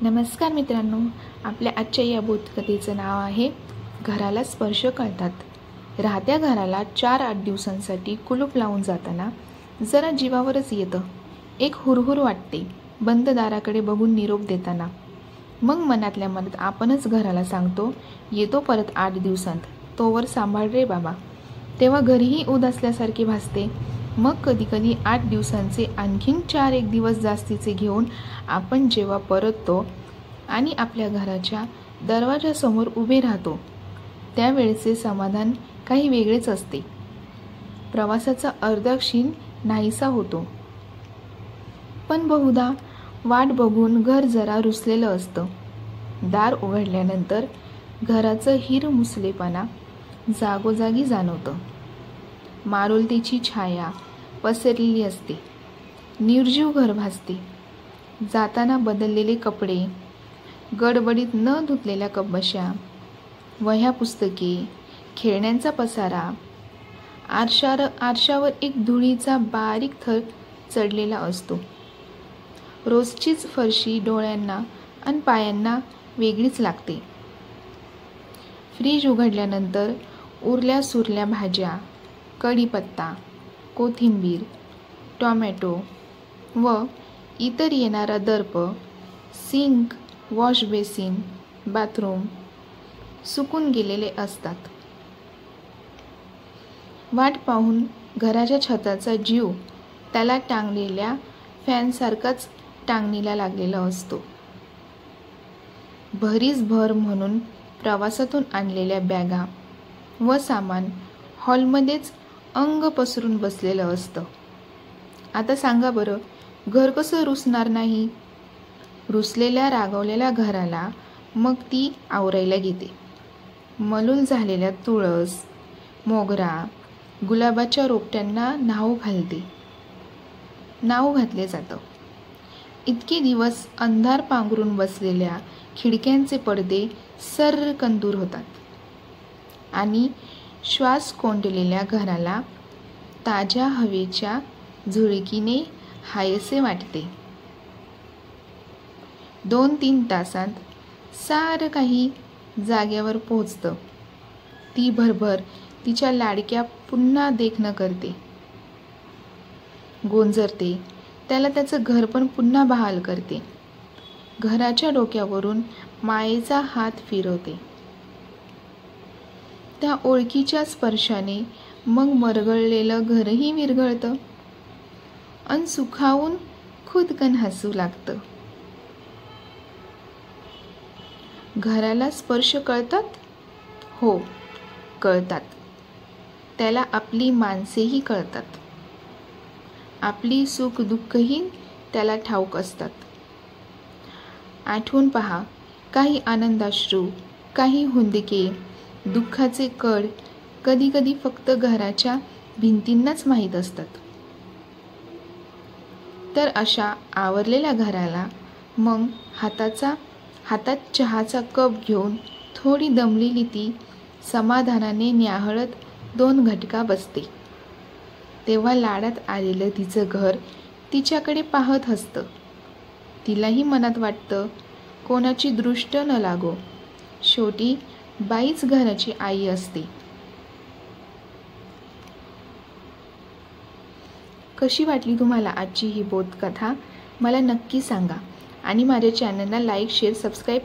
नमस्कार मित्रांनो, आपल्या आजच्या या बोधकथेचं नाव आहे घराला स्पर्श कळतात। राहत्या घराला 4-8 दिवसांसाठी कुलूप लावून जाताना जरा जीवावरच येतं। एक हुरहुर वाटते बंद दाराकडे बघून निरोप देताना। मग मनातल्या मनात आपणच घराला सांगतो, येतो परत 8 दिवसांत, तोवर सांभाळ रे बाबा। तेव्हा घरीही उदासल्यासारखे भासते। मग कधीकधी 8 दिवसांचे आणखीन 4-1 दिवस जास्तीचे घेऊन आपण जेव्हा परततो आणि आपल्या घराच्या दरवाजासमोर उभे राहतो, त्यावेळचे समाधान काही वेगळेच असते। प्रवासाचा अर्धा क्षीण नाहीसा होतो। पण बहुधा वाट बघून घर जरा रुसलेलं असतं। दार उघडल्यानंतर घराचं हिरमुसलेपणा जागोजागी जाणवतं। मारुलतेची छाया पसरलेली असते। निर्जीव घर भासते। जाताना बदललेले कपडे, गडबडीत न धुतलेल्या कपबश्या, वह्या पुस्तके, खेळण्यांचा पसारा, आरशावर एक धुळीचा बारीक थर चढलेला असतो। रोजचीच फरशी डोळ्यांना आणि पायांना वेगळीच लागते। फ्रीज उघडल्यानंतर उरल्या सुरल्या भाज्या, कढीपत्ता, कोथिंबीर, टोमॅटो व इतर येणारा दर्प, सिंक, वॉश बेसिन, बाथरूम सुकून गेलेले असतात। वाट पाहून घराच्या छताचा जीव त्याला टांगलेल्या फॅनसारखाच टांगणीला लागलेला असतो। भरीसभर म्हणून प्रवासातून आणलेल्या बॅगा व सामान हॉलमध्येच अंग पसरून बसलेलं असतं। आता सांगा बरं, घर कसं रुसणार नाही? रुसलेल्या रागावलेल्या घराला मग ती आवरायला घेते। मलूल झालेल्या तुळस, मोगरा, गुलाबाच्या रोपट्यांना नाव घातले जातं। इतके दिवस अंधार पांघरून बसलेल्या खिडक्यांचे पडदे सर्रकन दूर होतात आणि श्वास कोंडलेल्या घराला ताज्या हवेच्या झुळकीने हायसे वाटते। 2-3 तासांत सारं काही जाग्यावर पोहोचतं। ती भरभर तिच्या लाडक्या पुन्हा देखणं करते, गोंजरते, त्याला त्याचं घर पण पुन्हा बहाल करते। घराच्या डोक्यावरून मायेचा हात फिरवते। त्या ओळखीच्या स्पर्शाने मग मरगळलेलं घरही विरघळतं आणि सुखावून खुदकन हसू लागतं। घराला स्पर्श कळतात? हो, कळतात। त्याला आपली माणसेही कळतात। आपली सुख दुःखही त्याला ठाऊक असतात। आठवून पहा, काही आनंदाश्रू, काही हुंदके, दुःखाचे कड कधी फक्त घराच्या भिंतींनाच माहीत असतात। तर अशा आवरलेल्या घराला मग हातात चहाचा कप घेऊन थोडी दमलेली ती समाधानाने न्याहाळत 2 घटका बसते। तेव्हा लाडात आलेलं तिचं घर तिच्याकडे पाहत हसतं। तिलाही मनात वाटतं, कोणाची दृष्ट न लागो, शेवटी बाईच घराची आई असते। कशी वाटली तुम्हाला आजची ही बोधकथा? मला नक्की सांगा आणि माझ्या चॅनलला लाईक, शेअर, सबस्क्राईब